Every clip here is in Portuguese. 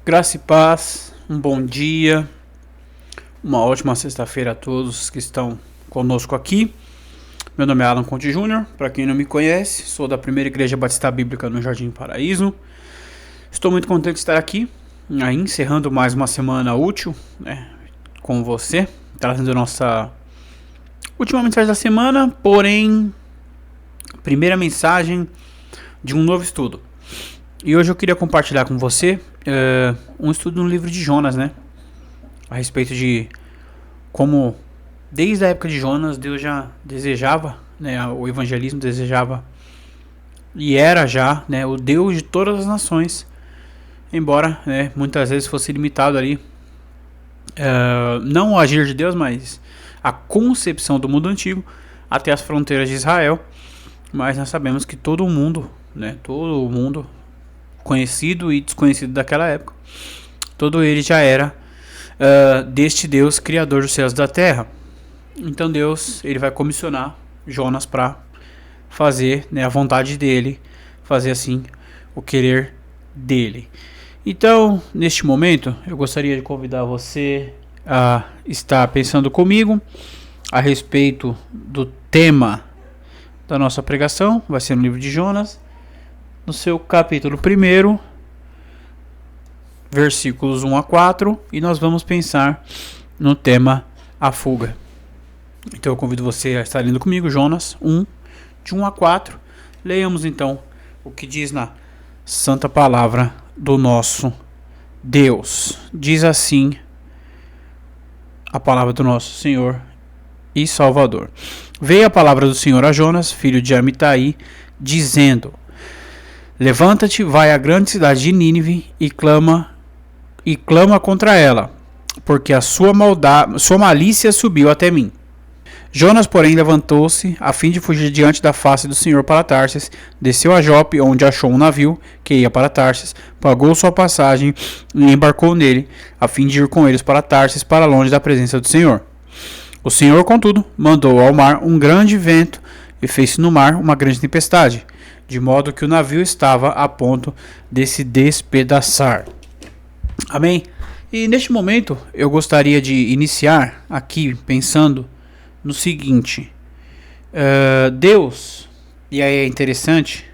Graça e paz, um bom dia, uma ótima sexta-feira a todos que estão conosco aqui. Meu nome é Alan Conte Júnior, para quem não me conhece, sou da Primeira Igreja Batista Bíblica no Jardim Paraíso. Estou muito contente de estar aqui, encerrando mais uma semana útil, com você, trazendo a nossa última mensagem da semana, porém, primeira mensagem de um novo estudo. E hoje eu queria compartilhar com você um estudo no livro de Jonas, a respeito de como, desde a época de Jonas, Deus já desejava, o evangelismo desejava e era já, o Deus de todas as nações, embora, muitas vezes fosse limitado ali, não o agir de Deus, mas a concepção do mundo antigo até as fronteiras de Israel. Mas nós sabemos que todo o mundo conhecido e desconhecido daquela época, todo ele já era deste Deus criador dos céus e da terra. Então Deus, ele vai comissionar Jonas para fazer, a vontade dele, fazer assim o querer dele. Então, neste momento, eu gostaria de convidar você a estar pensando comigo a respeito do tema da nossa pregação. Vai ser no livro de Jonas, no seu capítulo 1, versículos 1 a 4, e nós vamos pensar no tema a fuga. Então eu convido você a estar lendo comigo Jonas 1, de 1 a 4. Leiamos então o que diz na santa palavra do nosso Deus. Diz assim a palavra do nosso Senhor e Salvador. Veio a palavra do Senhor a Jonas, filho de Amitai, dizendo: Levanta-te, vai à grande cidade de Nínive e clama contra ela, porque a sua malícia subiu até mim. Jonas, porém, levantou-se a fim de fugir diante da face do Senhor para Tarsis, desceu a Jope, onde achou um navio que ia para Tarsis, pagou sua passagem e embarcou nele, a fim de ir com eles para Tarsis, para longe da presença do Senhor. O Senhor, contudo, mandou ao mar um grande vento e fez-se no mar uma grande tempestade, de modo que o navio estava a ponto de se despedaçar. Amém? E neste momento eu gostaria de iniciar aqui pensando no seguinte: Deus, e aí é interessante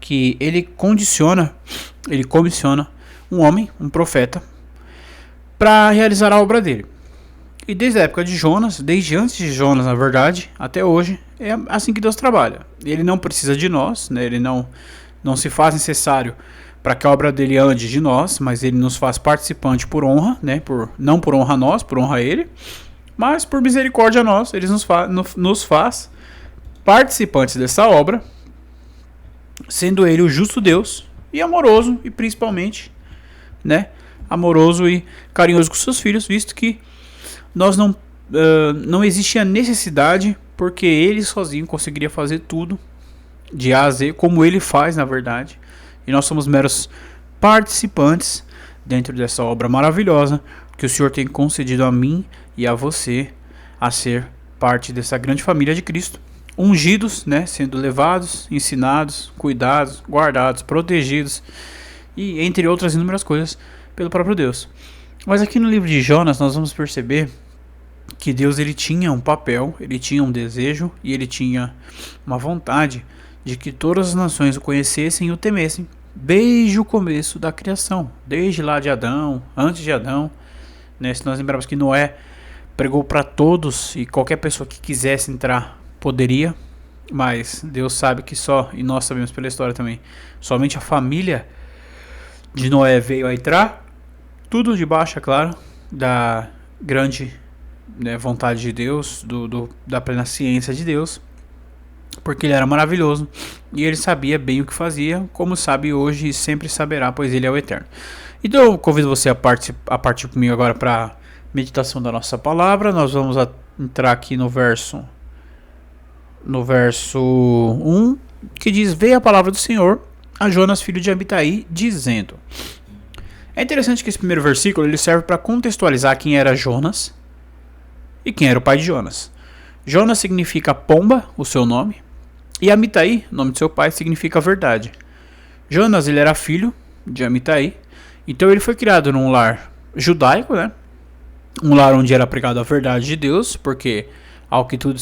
que ele comissiona um homem, um profeta, para realizar a obra dele. E desde a época de Jonas, desde antes de Jonas, na verdade, até hoje, é assim que Deus trabalha. Ele não precisa de nós, ele não se faz necessário para que a obra dele ande de nós, mas ele nos faz participante por honra, não por honra a nós, por honra a ele, mas por misericórdia a nós, ele nos faz participantes dessa obra, sendo ele o justo Deus e amoroso, e principalmente, amoroso e carinhoso com seus filhos, visto que nós não existia necessidade, porque ele sozinho conseguiria fazer tudo de A a Z, como ele faz na verdade, e nós somos meros participantes dentro dessa obra maravilhosa que o Senhor tem concedido a mim e a você, a ser parte dessa grande família de Cristo, ungidos, sendo levados, ensinados, cuidados, guardados, protegidos e entre outras inúmeras coisas pelo próprio Deus. Mas aqui no livro de Jonas nós vamos perceber que Deus, ele tinha um papel, ele tinha um desejo e ele tinha uma vontade de que todas as nações o conhecessem e o temessem, desde o começo da criação, desde lá de Adão, antes de Adão, se nós lembrarmos que Noé pregou para todos e qualquer pessoa que quisesse entrar poderia, mas Deus sabe que e nós sabemos pela história também, somente a família de Noé veio a entrar, tudo debaixo, é claro, da grande vontade de Deus, da plena ciência de Deus, porque ele era maravilhoso e ele sabia bem o que fazia, como sabe hoje e sempre saberá, pois ele é o Eterno. Então eu convido você a partir comigo agora para a meditação da nossa palavra. Nós vamos entrar aqui no verso 1, que diz: Veio a palavra do Senhor a Jonas, filho de Amitai, dizendo. É interessante que esse primeiro versículo ele serve para contextualizar quem era Jonas e quem era o pai de Jonas. Jonas significa pomba, o seu nome, e Amitai, o nome de seu pai, significa verdade. Jonas, ele era filho de Amitai, Então ele foi criado num lar judaico, né? Um lar onde era pregado a verdade de Deus, porque ao que tudo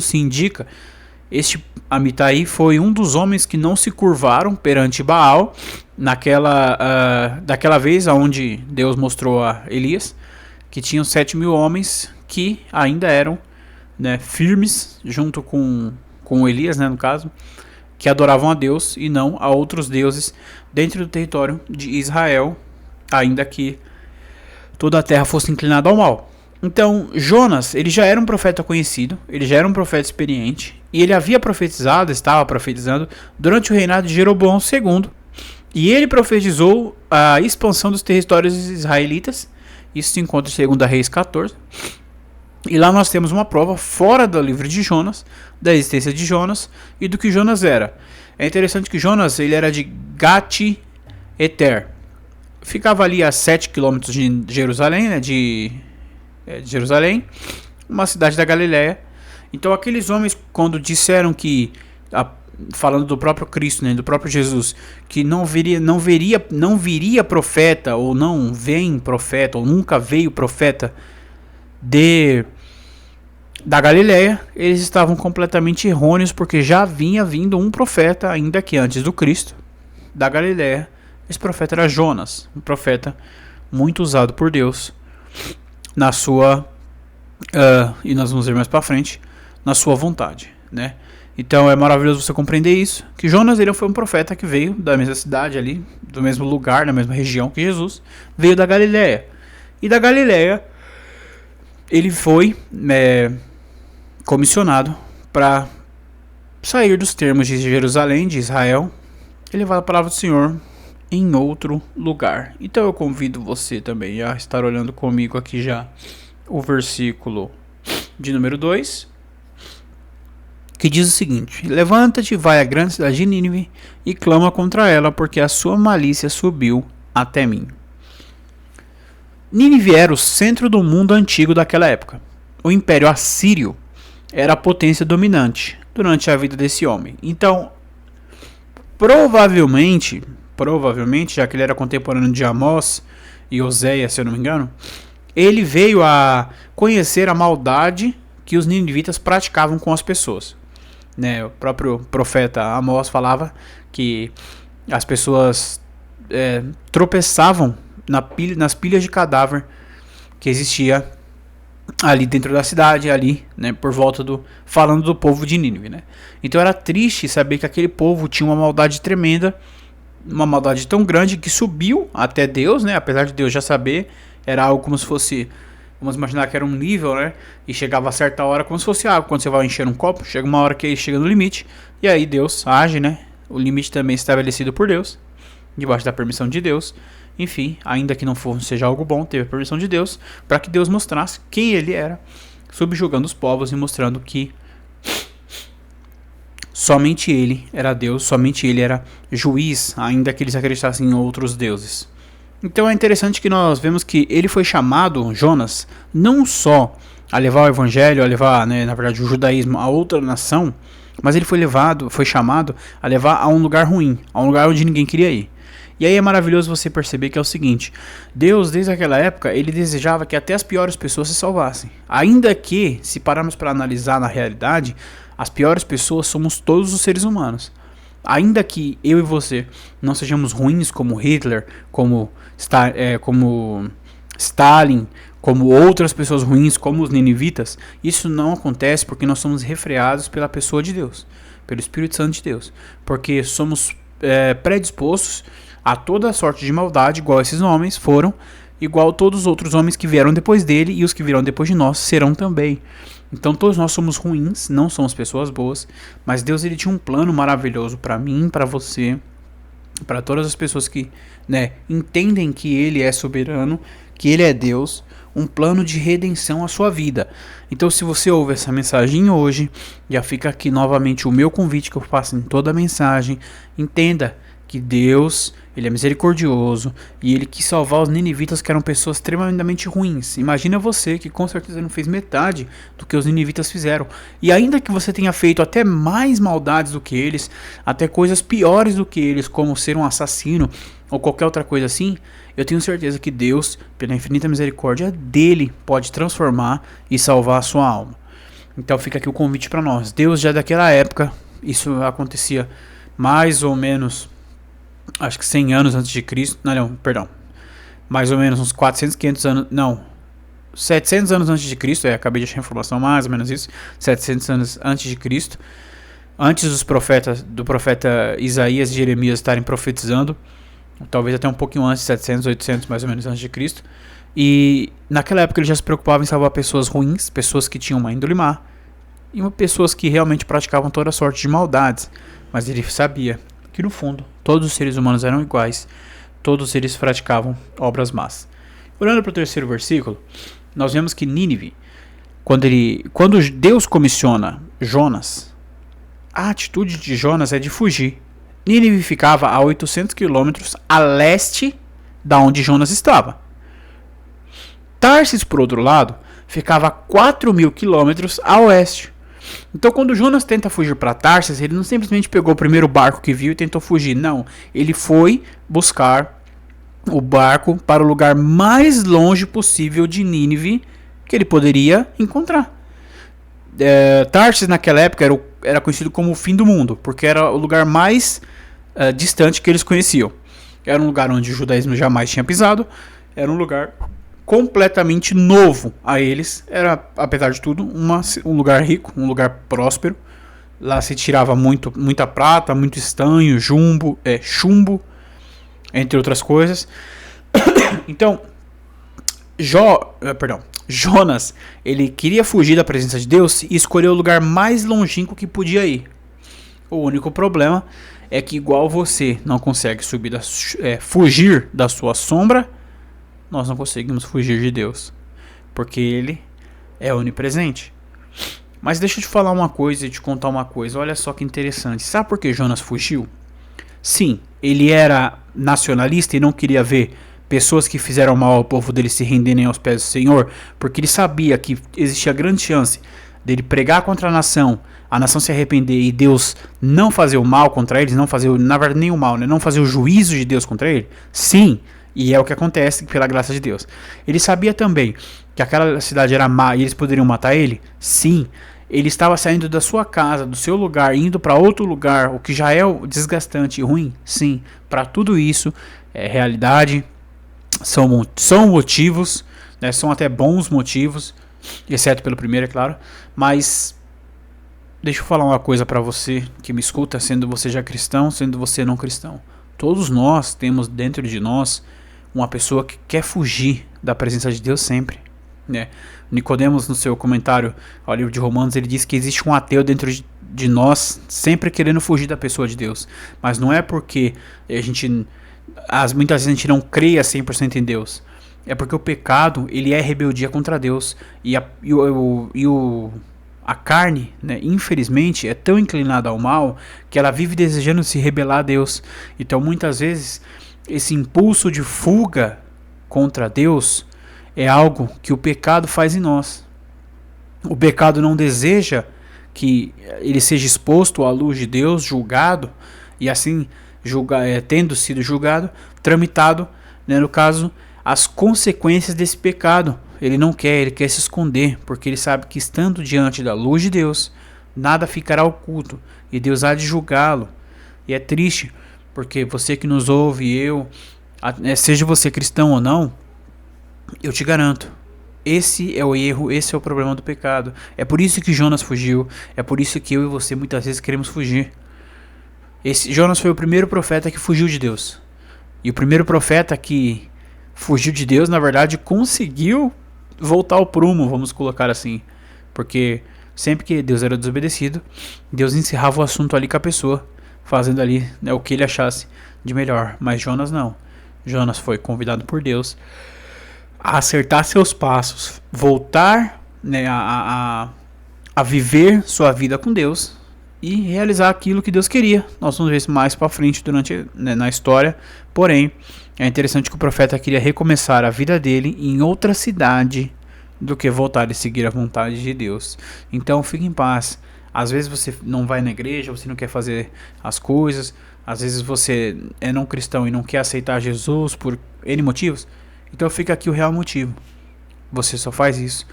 se indica, este Amitai foi um dos homens que não se curvaram perante Baal daquela vez onde Deus mostrou a Elias que tinham 7.000 homens que ainda eram, né, firmes junto com Elias, né, no caso, que adoravam a Deus e não a outros deuses dentro do território de Israel, ainda que toda a terra fosse inclinada ao mal. Então, Jonas, ele já era um profeta conhecido, ele já era um profeta experiente, e ele estava profetizando durante o reinado de Jeroboão II, e ele profetizou a expansão dos territórios israelitas. Isso se encontra em 2 Reis 14. E lá nós temos uma prova fora do livro de Jonas, da existência de Jonas e do que Jonas era. É interessante que Jonas ele era de Gat-Eter. Ficava ali a 7 quilômetros de Jerusalém, né, de Jerusalém, uma cidade da Galileia. Então aqueles homens, quando disseram que, falando do próprio Cristo, né, do próprio Jesus, que não viria profeta, ou não vem profeta, ou nunca veio profeta da Galileia, eles estavam completamente errôneos, porque já vinha vindo um profeta, ainda que antes do Cristo, da Galileia. Esse profeta era Jonas, um profeta muito usado por Deus na sua, e nós vamos ver mais para frente, na sua vontade, né? Então é maravilhoso você compreender isso, que Jonas ele foi um profeta que veio da mesma cidade ali, do mesmo lugar, da mesma região que Jesus, veio da Galileia. E da Galileia ele foi comissionado para sair dos termos de Jerusalém, de Israel, e levar a palavra do Senhor em outro lugar. Então eu convido você também a estar olhando comigo aqui já o versículo de número 2, que diz o seguinte: levanta-te, vai à grande cidade de Nínive e clama contra ela, porque a sua malícia subiu até mim. Nínive era o centro do mundo antigo daquela época. O Império Assírio era a potência dominante durante a vida desse homem. Então, provavelmente, já que ele era contemporâneo de Amós e Oséias, se eu não me engano, ele veio a conhecer a maldade que os ninivitas praticavam com as pessoas. Né, o próprio profeta Amós falava que as pessoas tropeçavam nas pilhas de cadáver que existia ali dentro da cidade, ali, né, por volta falando do povo de Nínive, né? Então era triste saber que aquele povo tinha uma maldade tremenda, uma maldade tão grande que subiu até Deus, né? Apesar de Deus já saber, era algo como se fosse, vamos imaginar que era um nível, né? E chegava a certa hora como se fosse água, quando você vai encher um copo, chega uma hora que ele chega no limite, e aí Deus age, né? O limite também é estabelecido por Deus, debaixo da permissão de Deus. Enfim, ainda que não seja algo bom, teve a permissão de Deus, para que Deus mostrasse quem ele era, subjugando os povos e mostrando que somente ele era Deus, somente ele era juiz, ainda que eles acreditassem em outros deuses. Então é interessante que nós vemos que ele foi chamado, Jonas, não só a levar o evangelho, a levar, né, na verdade, o judaísmo a outra nação, mas ele foi chamado a levar a um lugar ruim, a um lugar onde ninguém queria ir. E aí é maravilhoso você perceber que é o seguinte: Deus, desde aquela época, ele desejava que até as piores pessoas se salvassem. Ainda que, se pararmos para analisar na realidade, as piores pessoas somos todos os seres humanos. Ainda que eu e você não sejamos ruins como Hitler, como Stalin, como outras pessoas ruins, como os ninivitas, isso não acontece porque nós somos refreados pela pessoa de Deus, pelo Espírito Santo de Deus. Porque somos predispostos a toda sorte de maldade, igual esses homens foram, igual todos os outros homens que vieram depois dele e os que virão depois de nós serão também. Então todos nós somos ruins, não somos pessoas boas, mas Deus ele tinha um plano maravilhoso para mim, para você, para todas as pessoas que, né, entendem que ele é soberano, que ele é Deus, um plano de redenção à sua vida. Então se você ouve essa mensagem hoje, já fica aqui novamente o meu convite que eu faço em toda a mensagem: entenda que Deus, ele é misericordioso e ele quis salvar os ninivitas, que eram pessoas extremamente ruins. Imagina você que com certeza não fez metade do que os ninivitas fizeram. E ainda que você tenha feito até mais maldades do que eles, até coisas piores do que eles, como ser um assassino ou qualquer outra coisa assim, eu tenho certeza que Deus, pela infinita misericórdia dele, pode transformar e salvar a sua alma. Então fica aqui o convite para nós. Deus já daquela época, isso acontecia mais ou menos, acho que 100 anos antes de Cristo, perdão, mais ou menos uns 400, 500 anos, não, 700 anos antes de Cristo, acabei de achar a informação, mais ou menos isso, 700 anos antes de Cristo, antes dos profetas, do profeta Isaías e Jeremias estarem profetizando, talvez até um pouquinho antes, 700, 800 mais ou menos antes de Cristo, e naquela época ele já se preocupava em salvar pessoas ruins, pessoas que tinham uma índole má, e pessoas que realmente praticavam toda sorte de maldades, mas ele sabia que no fundo todos os seres humanos eram iguais, todos eles praticavam obras más. Olhando para o terceiro versículo, nós vemos que Nínive, quando Deus comissiona Jonas, a atitude de Jonas é de fugir. Nínive ficava a 800 quilômetros a leste da onde Jonas estava. Tarsis, por outro lado, ficava a 4.000 quilômetros a oeste. Então, quando Jonas tenta fugir para Tarsis, ele não simplesmente pegou o primeiro barco que viu e tentou fugir. Não, ele foi buscar o barco para o lugar mais longe possível de Nínive que ele poderia encontrar. Tarsis, naquela época, era conhecido como o fim do mundo, porque era o lugar mais distante que eles conheciam. Era um lugar onde o judaísmo jamais tinha pisado. Era um lugar completamente novo a eles. Era, apesar de tudo, um lugar rico, um lugar próspero. Lá se tirava muita prata, muito estanho, chumbo, entre outras coisas. Então, Jonas, ele queria fugir da presença de Deus e escolheu o lugar mais longínquo que podia ir. O único problema é que, igual você não consegue fugir da sua sombra, nós não conseguimos fugir de Deus, porque Ele é onipresente. Mas deixa eu te falar uma coisa e te contar uma coisa. Olha só que interessante. Sabe por que Jonas fugiu? Sim, ele era nacionalista e não queria ver pessoas que fizeram mal ao povo dele se renderem aos pés do Senhor, porque ele sabia que existia grande chance dele pregar contra a nação se arrepender e Deus não fazer o mal contra eles, não fazer, na verdade, nem o mal, né? Não fazer o juízo de Deus contra ele. Sim, e é o que acontece pela graça de Deus. Ele sabia também que aquela cidade era má e eles poderiam matar ele? Sim. Ele estava saindo da sua casa, do seu lugar, indo para outro lugar, o que já é desgastante e ruim? Sim. Para tudo isso, é realidade, são motivos, né? São até bons motivos, exceto pelo primeiro, é claro. Mas deixa eu falar uma coisa para você que me escuta, sendo você já cristão, sendo você não cristão. Todos nós temos dentro de nós uma pessoa que quer fugir da presença de Deus sempre, né? Nicodemos, no seu comentário ao livro de Romanos, ele diz que existe um ateu dentro de nós sempre querendo fugir da pessoa de Deus, mas não é porque muitas vezes a gente não creia 100% em Deus, é porque o pecado, ele é rebeldia contra Deus, e a carne, né, infelizmente, é tão inclinada ao mal que ela vive desejando se rebelar a Deus. Então muitas vezes esse impulso de fuga contra Deus é algo que o pecado faz em nós. O pecado não deseja que ele seja exposto à luz de Deus, julgado, e assim, tendo sido julgado, tramitado, né, no caso, as consequências desse pecado. Ele não quer, ele quer se esconder, porque ele sabe que estando diante da luz de Deus, nada ficará oculto, e Deus há de julgá-lo. E é triste, porque você que nos ouve, seja você cristão ou não, eu te garanto, esse é o erro, esse é o problema do pecado. É por isso que Jonas fugiu, é por isso que eu e você muitas vezes queremos fugir. Jonas foi o primeiro profeta que fugiu de Deus. E o primeiro profeta que fugiu de Deus, na verdade, conseguiu voltar ao prumo, vamos colocar assim. Porque sempre que Deus era desobedecido, Deus encerrava o assunto ali com a pessoa, fazendo ali, né, o que ele achasse de melhor. Mas Jonas não. Jonas foi convidado por Deus a acertar seus passos, voltar, né, a viver sua vida com Deus e realizar aquilo que Deus queria. Nós vamos ver isso mais para frente na história. Porém, é interessante que o profeta queria recomeçar a vida dele em outra cidade do que voltar e seguir a vontade de Deus. Então, fique em paz. Às vezes você não vai na igreja, você não quer fazer as coisas. Às vezes você é não cristão e não quer aceitar Jesus por N motivos. Então fica aqui o real motivo. Você só faz isso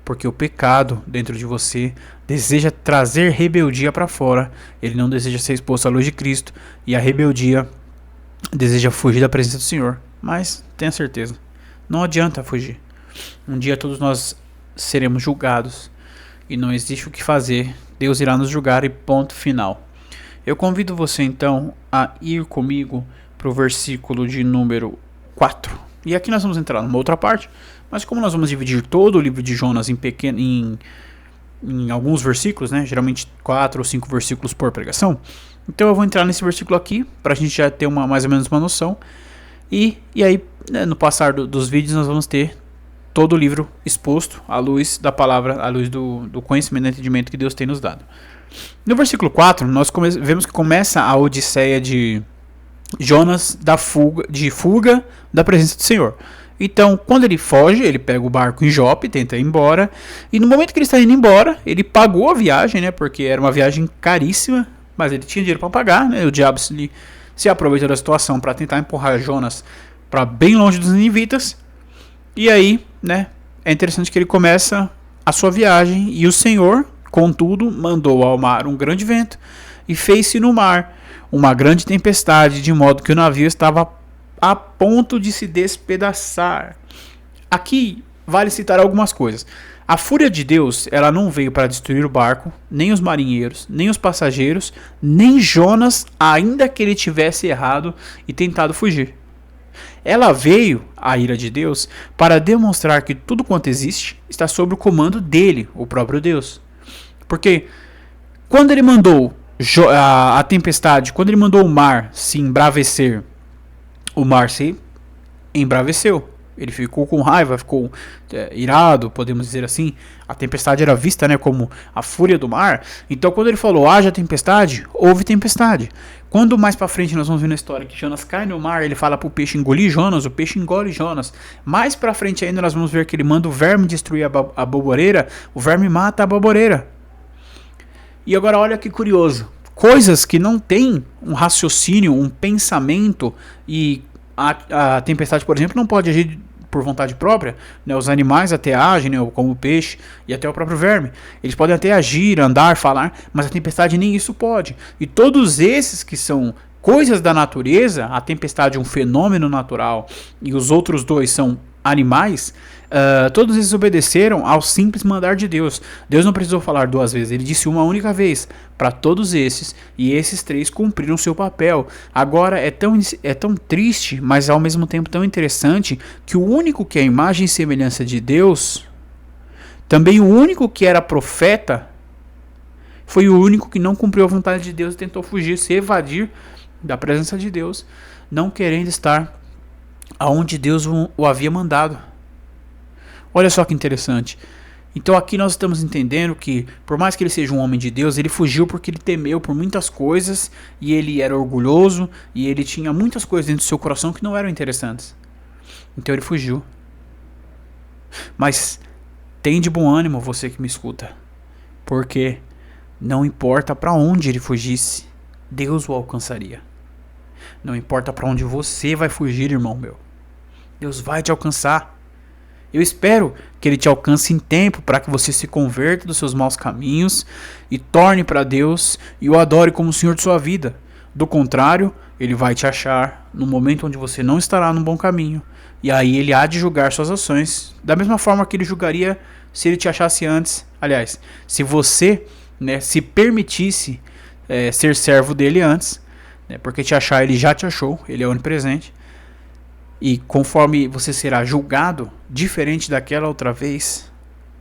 porque o pecado dentro de você deseja trazer rebeldia para fora. Ele não deseja ser exposto à luz de Cristo. E a rebeldia deseja fugir da presença do Senhor. Mas tenha certeza, não adianta fugir. Um dia todos nós seremos julgados. E não existe o que fazer. Deus irá nos julgar e ponto final. Eu convido você então a ir comigo para o versículo de número 4. E aqui nós vamos entrar numa outra parte. Mas como nós vamos dividir todo o livro de Jonas em alguns versículos, né? Geralmente 4 ou 5 versículos por pregação. Então eu vou entrar nesse versículo aqui, para a gente já ter mais ou menos uma noção. E aí, né, no passar dos vídeos, nós vamos ter todo o livro exposto à luz da palavra, à luz do conhecimento e entendimento que Deus tem nos dado. No versículo 4, nós vemos que começa a odisseia de Jonas de fuga da presença do Senhor. Então, quando ele foge, ele pega o barco em Jope, tenta ir embora. E no momento que ele está indo embora, ele pagou a viagem, né? Porque era uma viagem caríssima, mas ele tinha dinheiro para pagar, né? O diabo se aproveitou da situação para tentar empurrar Jonas para bem longe dos ninivitas. E aí, né? É interessante que ele começa a sua viagem e o Senhor, contudo, mandou ao mar um grande vento e fez-se no mar uma grande tempestade, de modo que o navio estava a ponto de se despedaçar. Aqui vale citar algumas coisas. A fúria de Deus, ela não veio para destruir o barco, nem os marinheiros, nem os passageiros, nem Jonas, ainda que ele tivesse errado e tentado fugir. Ela veio, a ira de Deus, para demonstrar que tudo quanto existe está sob o comando dele, o próprio Deus. Porque quando ele mandou a tempestade, quando ele mandou o mar se embravecer, o mar se embraveceu. Ele ficou com raiva, ficou irado, podemos dizer assim. A tempestade era vista, né, como a fúria do mar. Então quando ele falou, haja tempestade, houve tempestade. Quando mais pra frente nós vamos ver na história que Jonas cai no mar, ele fala pro peixe engolir Jonas, o peixe engole Jonas. Mais pra frente ainda nós vamos ver que ele manda o verme destruir a baboreira, o verme mata a baboreira. E agora olha que curioso. Coisas que não têm um raciocínio, um pensamento, e a tempestade, por exemplo, não pode agir por vontade própria, né? Os animais até agem, né? Como o peixe e até o próprio verme. Eles podem até agir, andar, falar, mas a tempestade nem isso pode. E todos esses que são coisas da natureza, a tempestade é um fenômeno natural e os outros dois são animais, todos eles obedeceram ao simples mandar de Deus. Deus não precisou falar duas vezes, ele disse uma única vez para todos esses, e esses três cumpriram seu papel. Agora é tão triste, mas ao mesmo tempo tão interessante, que o único que é a imagem e semelhança de Deus, também o único que era profeta, foi o único que não cumpriu a vontade de Deus e tentou fugir, se evadir da presença de Deus, não querendo estar aonde Deus o havia mandado. Olha só que interessante. Então aqui nós estamos entendendo que, por mais que ele seja um homem de Deus, ele fugiu porque ele temeu por muitas coisas, e ele era orgulhoso, e ele tinha muitas coisas dentro do seu coração que não eram interessantes. Então ele fugiu. Mas tem de bom ânimo você que me escuta, porque não importa para onde ele fugisse, Deus o alcançaria. Não importa para onde você vai fugir, irmão meu, Deus vai te alcançar. Eu espero que ele te alcance em tempo para que você se converta dos seus maus caminhos e torne para Deus e o adore como o Senhor de sua vida. Do contrário, ele vai te achar no momento onde você não estará no bom caminho, e aí ele há de julgar suas ações da mesma forma que ele julgaria se ele te achasse antes. Aliás, se você, né, se permitisse ser servo dele antes, né, porque te achar, ele já te achou, ele é onipresente. E conforme você será julgado, diferente daquela outra vez,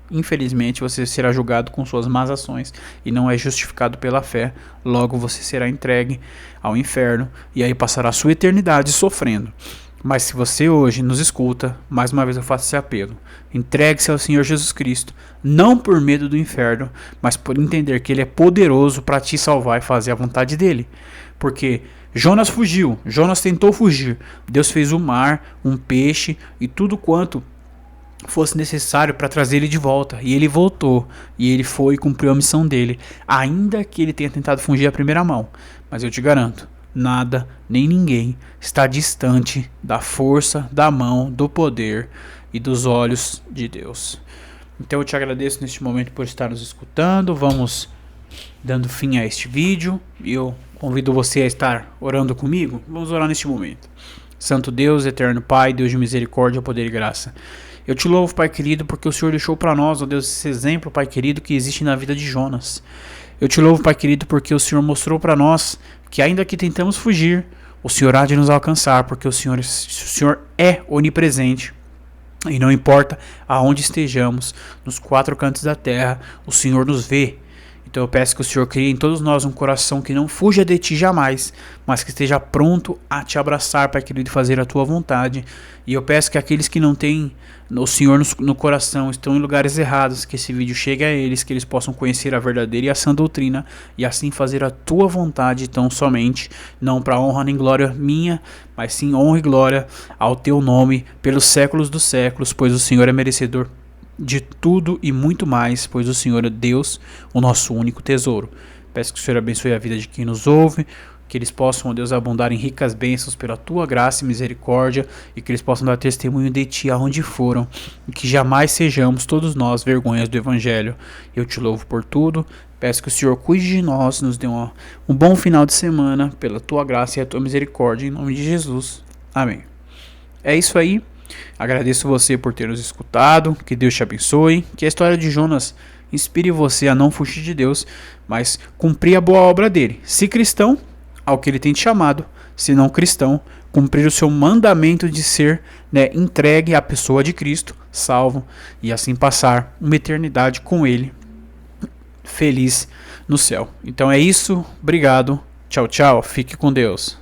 infelizmente você será julgado com suas más ações e não é justificado pela fé. Logo você será entregue ao inferno e aí passará a sua eternidade sofrendo. Mas se você hoje nos escuta, mais uma vez eu faço esse apelo. Entregue-se ao Senhor Jesus Cristo, não por medo do inferno, mas por entender que Ele é poderoso para te salvar e fazer a vontade dEle. Porque Jonas fugiu, Jonas tentou fugir. Deus fez o mar, um peixe e tudo quanto fosse necessário para trazer ele de volta. E ele voltou. E ele foi e cumpriu a missão dele. Ainda que ele tenha tentado fugir à primeira mão. Mas eu te garanto, nada, nem ninguém está distante da força, da mão, do poder e dos olhos de Deus. Então eu te agradeço neste momento por estar nos escutando. Vamos dando fim a este vídeo. E eu convido você a estar orando comigo. Vamos orar neste momento. Santo Deus, eterno Pai, Deus de misericórdia, poder e graça. Eu te louvo, Pai querido, porque o Senhor deixou para nós, ó Deus, esse exemplo, Pai querido, que existe na vida de Jonas. Eu te louvo, Pai querido, porque o Senhor mostrou para nós que ainda que tentamos fugir, o Senhor há de nos alcançar, porque o Senhor é onipresente. E não importa aonde estejamos, nos quatro cantos da terra, o Senhor nos vê. Então eu peço que o Senhor crie em todos nós um coração que não fuja de Ti jamais, mas que esteja pronto a Te abraçar, Pai querido, e fazer a Tua vontade. E eu peço que aqueles que não têm o Senhor no coração, estão em lugares errados, que esse vídeo chegue a eles, que eles possam conhecer a verdadeira e a sã doutrina, e assim fazer a Tua vontade tão somente, não para honra nem glória minha, mas sim honra e glória ao Teu nome, pelos séculos dos séculos, pois o Senhor é merecedor de tudo e muito mais, pois o Senhor é Deus, o nosso único tesouro. Peço que o Senhor abençoe a vida de quem nos ouve, que eles possam, ó Deus, abundar em ricas bênçãos pela Tua graça e misericórdia, e que eles possam dar testemunho de Ti aonde foram, e que jamais sejamos todos nós vergonhas do Evangelho. Eu Te louvo por tudo, peço que o Senhor cuide de nós, nos dê um bom final de semana, pela Tua graça e a Tua misericórdia, em nome de Jesus. Amém. É isso aí. Agradeço você por ter nos escutado, que Deus te abençoe, que a história de Jonas inspire você a não fugir de Deus, mas cumprir a boa obra dele. Se cristão, ao que ele tem te chamado; se não cristão, cumprir o seu mandamento de ser, entregue à pessoa de Cristo, salvo, e assim passar uma eternidade com ele, feliz no céu. Então é isso, obrigado, tchau, tchau, fique com Deus.